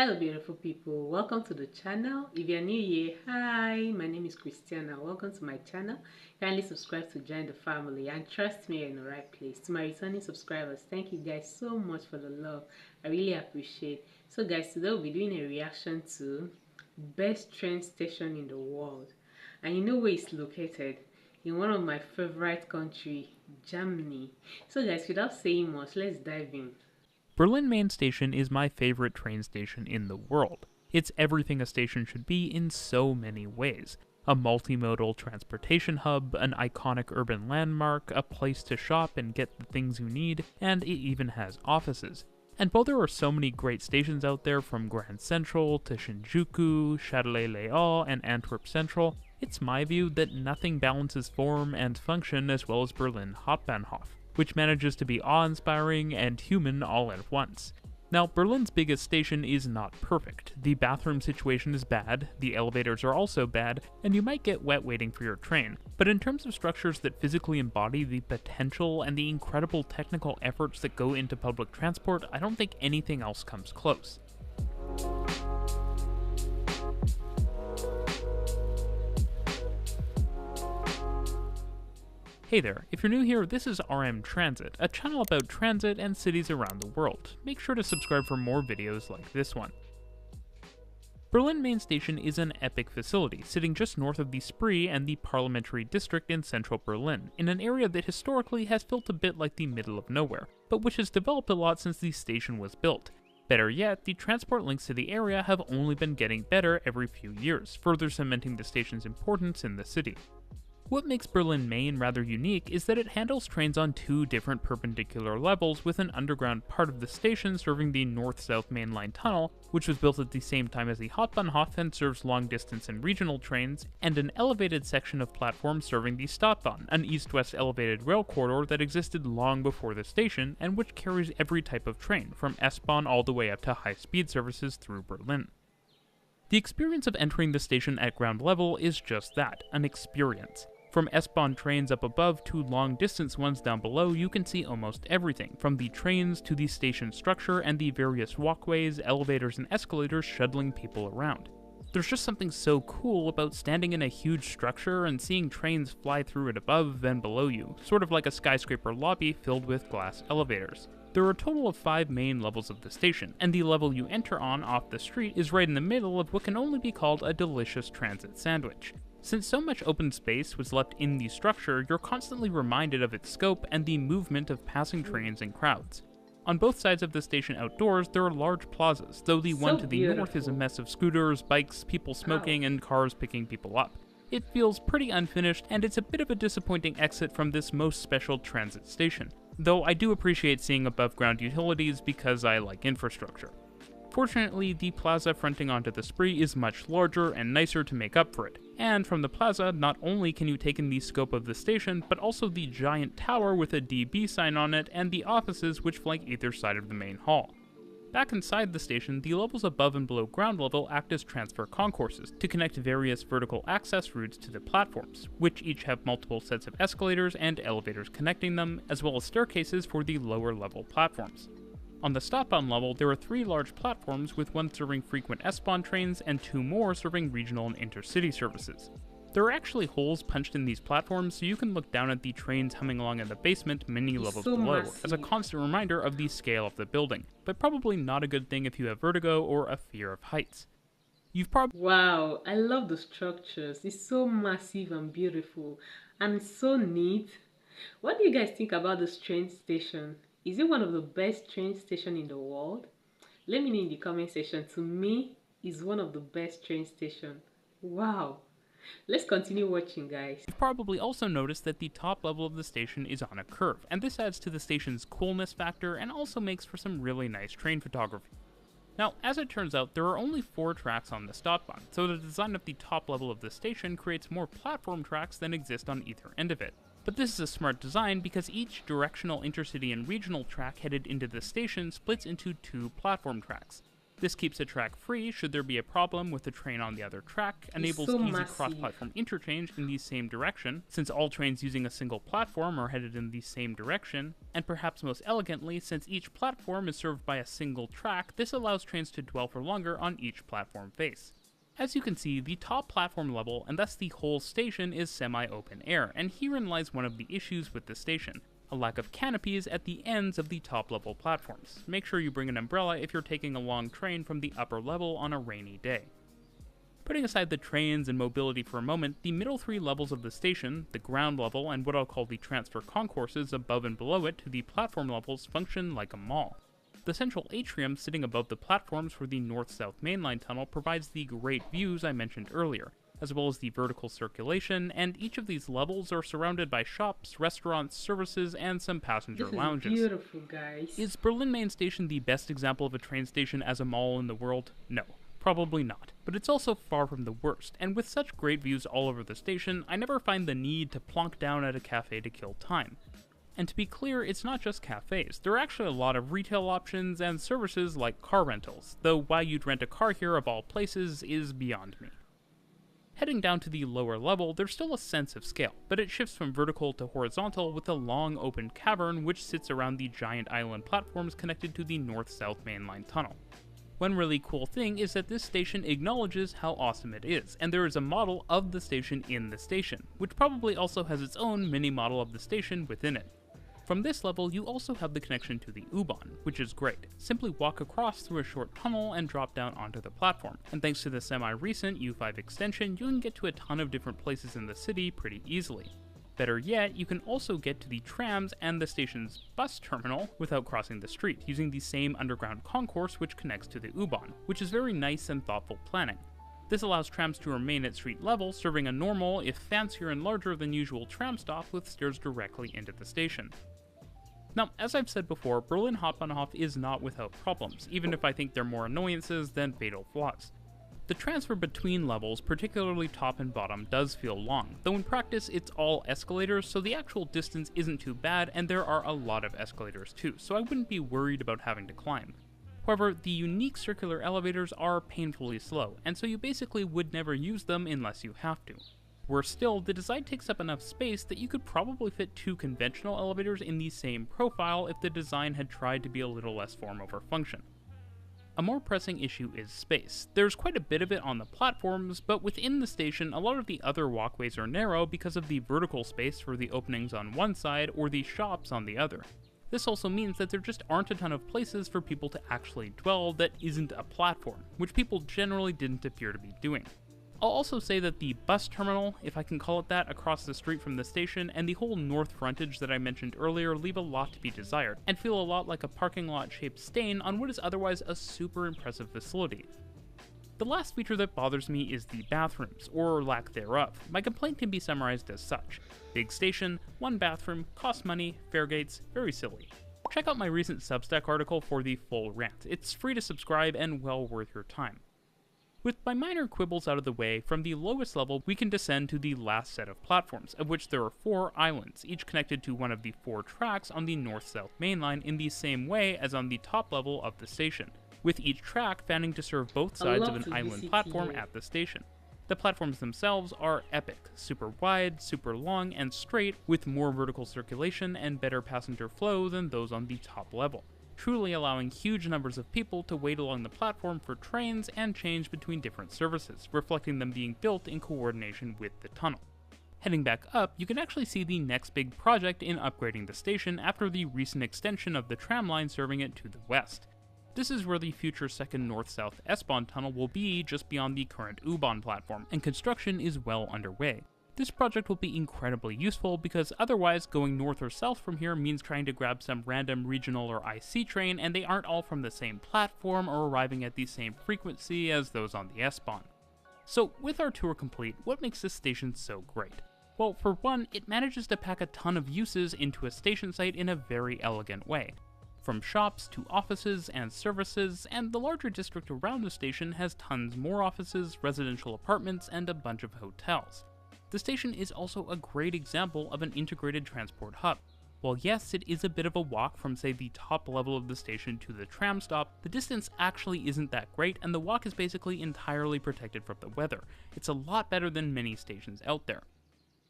Hello beautiful people, welcome to the channel. If you're new here, hi, my name is Christiana. Welcome to my channel. Kindly subscribe to join the family, and trust me, you're in the right place. To my returning subscribers, thank you guys so much for the love. I really appreciate. So guys, today we'll be doing a reaction to best train station in the world. And you know where it's located? In one of my favorite country, Germany. So guys, without saying much, let's dive in. Berlin Main Station is my favorite train station in the world. It's everything a station should be in so many ways. A multimodal transportation hub, an iconic urban landmark, a place to shop and get the things you need, and it even has offices. And while there are so many great stations out there from Grand Central to Shinjuku, Châtelet-Les and Antwerp Central, it's my view that nothing balances form and function as well as Berlin Hauptbahnhof, which manages to be awe-inspiring and human all at once. Now, Berlin's biggest station is not perfect. The bathroom situation is bad, the elevators are also bad, and you might get wet waiting for your train. But in terms of structures that physically embody the potential and the incredible technical efforts that go into public transport, I don't think anything else comes close. Hey there, if you're new here, this is RM Transit, a channel about transit and cities around the world. Make sure to subscribe for more videos like this one. Berlin Main Station is an epic facility, sitting just north of the Spree and the Parliamentary District in central Berlin, in an area that historically has felt a bit like the middle of nowhere, but which has developed a lot since the station was built. Better yet, the transport links to the area have only been getting better every few years, further cementing the station's importance in the city. What makes Berlin Main rather unique is that it handles trains on two different perpendicular levels, with an underground part of the station serving the north-south main line tunnel, which was built at the same time as the Hauptbahnhof and serves long-distance and regional trains, and an elevated section of platforms serving the Stadtbahn, an east-west elevated rail corridor that existed long before the station, and which carries every type of train, from S-Bahn all the way up to high-speed services through Berlin. The experience of entering the station at ground level is just that, an experience. From S-Bahn trains up above to long-distance ones down below, you can see almost everything, from the trains to the station structure and the various walkways, elevators, and escalators shuttling people around. There's just something so cool about standing in a huge structure and seeing trains fly through it above and below you, sort of like a skyscraper lobby filled with glass elevators. There are a total of 5 main levels of the station, and the level you enter on off the street is right in the middle of what can only be called a delicious transit sandwich. Since so much open space was left in the structure, you're constantly reminded of its scope and the movement of passing trains and crowds. On both sides of the station outdoors, there are large plazas, though the one to the north is a mess of scooters, bikes, people smoking, and cars picking people up. It feels pretty unfinished, and it's a bit of a disappointing exit from this most special transit station, though I do appreciate seeing above-ground utilities because I like infrastructure. Fortunately, the plaza fronting onto the Spree is much larger and nicer to make up for it, and from the plaza, not only can you take in the scope of the station, but also the giant tower with a DB sign on it and the offices which flank either side of the main hall. Back inside the station, the levels above and below ground level act as transfer concourses to connect various vertical access routes to the platforms, which each have multiple sets of escalators and elevators connecting them, as well as staircases for the lower level platforms. On the Stadtbahn level, there are 3 large platforms, with one serving frequent S-Bahn trains and 2 more serving regional and intercity services. There are actually holes punched in these platforms, so you can look down at the trains humming along in the basement many levels below, as a constant reminder of the scale of the building, but probably not a good thing if you have vertigo or a fear of heights. Wow, I love the structures. It's so massive and beautiful, and it's so neat. What do you guys think about this train station? Is it one of the best train stations in the world? Let me know in the comment section. To me, it's one of the best train stations. Wow. Let's continue watching, guys. You've probably also noticed that the top level of the station is on a curve, and this adds to the station's coolness factor and also makes for some really nice train photography. Now, as it turns out, there are only 4 tracks on the Stadtbahn, so the design of the top level of the station creates more platform tracks than exist on either end of it. But this is a smart design because each directional intercity and regional track headed into the station splits into 2 platform tracks. This keeps a track free should there be a problem with the train on the other track, enables so easy massive. cross-platform interchange in the same direction, since all trains using a single platform are headed in the same direction, and perhaps most elegantly, since each platform is served by a single track, this allows trains to dwell for longer on each platform face. As you can see, the top platform level, and thus the whole station, is semi-open air, and herein lies one of the issues with the station: a lack of canopies at the ends of the top level platforms. Make sure you bring an umbrella if you're taking a long train from the upper level on a rainy day. Putting aside the trains and mobility for a moment, the middle three levels of the station, the ground level and what I'll call the transfer concourses above and below it to the platform levels, function like a mall. The central atrium sitting above the platforms for the north-south mainline tunnel provides the great views I mentioned earlier, as well as the vertical circulation, and each of these levels are surrounded by shops, restaurants, services, and some passenger lounges. This is beautiful, guys. Is Berlin Main Station the best example of a train station as a mall in the world? No, probably not. But it's also far from the worst, and with such great views all over the station, I never find the need to plonk down at a cafe to kill time. And to be clear, it's not just cafes. There are actually a lot of retail options and services like car rentals, though why you'd rent a car here of all places is beyond me. Heading down to the lower level, there's still a sense of scale, but it shifts from vertical to horizontal with a long open cavern which sits around the giant island platforms connected to the north-south mainline tunnel. One really cool thing is that this station acknowledges how awesome it is, and there is a model of the station in the station, which probably also has its own mini model of the station within it. From this level, you also have the connection to the U-Bahn, which is great. Simply walk across through a short tunnel and drop down onto the platform, and thanks to the semi-recent U5 extension, you can get to a ton of different places in the city pretty easily. Better yet, you can also get to the trams and the station's bus terminal without crossing the street, using the same underground concourse which connects to the U-Bahn, which is very nice and thoughtful planning. This allows trams to remain at street level, serving a normal, if fancier and larger than usual tram stop with stairs directly into the station. Now, as I've said before, Berlin Hauptbahnhof is not without problems, even if I think they're more annoyances than fatal flaws. The transfer between levels, particularly top and bottom, does feel long, though in practice it's all escalators, so the actual distance isn't too bad, and there are a lot of escalators too, so I wouldn't be worried about having to climb. However, the unique circular elevators are painfully slow, and so you basically would never use them unless you have to. Worse still, the design takes up enough space that you could probably fit two conventional elevators in the same profile if the design had tried to be a little less form over function. A more pressing issue is space. There's quite a bit of it on the platforms, but within the station, a lot of the other walkways are narrow because of the vertical space for the openings on one side or the shops on the other. This also means that there just aren't a ton of places for people to actually dwell that isn't a platform, which people generally didn't appear to be doing. I'll also say that the bus terminal, if I can call it that, across the street from the station, and the whole north frontage that I mentioned earlier leave a lot to be desired, and feel a lot like a parking lot shaped stain on what is otherwise a super impressive facility. The last feature that bothers me is the bathrooms, or lack thereof. My complaint can be summarized as such: big station, one bathroom, costs money, fare gates, very silly. Check out my recent Substack article for the full rant. It's free to subscribe and well worth your time. With my minor quibbles out of the way, from the lowest level we can descend to the last set of platforms, of which there are 4 islands, each connected to one of the 4 tracks on the north-south mainline in the same way as on the top level of the station, with each track fanning to serve both sides of an island platform at the station. The platforms themselves are epic, super wide, super long, and straight, with more vertical circulation and better passenger flow than those on the top level, truly allowing huge numbers of people to wait along the platform for trains and change between different services, reflecting them being built in coordination with the tunnel. Heading back up, you can actually see the next big project in upgrading the station after the recent extension of the tram line serving it to the west. This is where the future second north-south S-Bahn tunnel will be, just beyond the current U-Bahn platform, and construction is well underway. This project will be incredibly useful because otherwise going north or south from here means trying to grab some random regional or IC train, and they aren't all from the same platform or arriving at the same frequency as those on the S-Bahn. So with our tour complete, what makes this station so great? Well, for one, it manages to pack a ton of uses into a station site in a very elegant way. From shops to offices and services, and the larger district around the station has tons more offices, residential apartments, and a bunch of hotels. The station is also a great example of an integrated transport hub. While yes, it is a bit of a walk from say the top level of the station to the tram stop, the distance actually isn't that great and the walk is basically entirely protected from the weather. It's a lot better than many stations out there.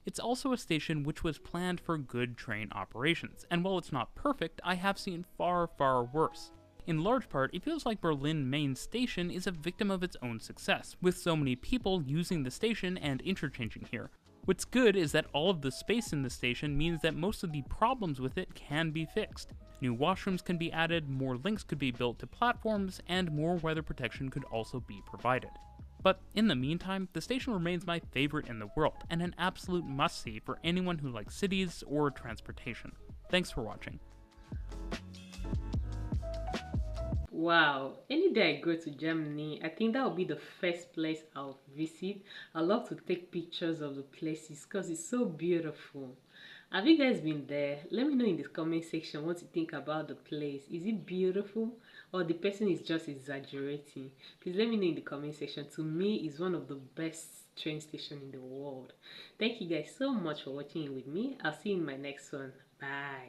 It's also a station which was planned for good train operations, and while it's not perfect, I have seen far, far worse. In large part, it feels like Berlin Main Station is a victim of its own success, with so many people using the station and interchanging here. What's good is that all of the space in the station means that most of the problems with it can be fixed. New washrooms can be added, more links could be built to platforms, and more weather protection could also be provided. But in the meantime, the station remains my favorite in the world, and an absolute must-see for anyone who likes cities or transportation. Thanks for watching. Wow, any day I go to Germany, I think that will be the first place I'll visit. I love to take pictures of the places because it's so beautiful. Have you guys been there? Let me know in the comment section what you think about the place. Is it beautiful or the person is just exaggerating? Please let me know in the comment section. To me, it's one of the best train stations in the world. Thank you guys so much for watching it with me. I'll see you in my next one. Bye.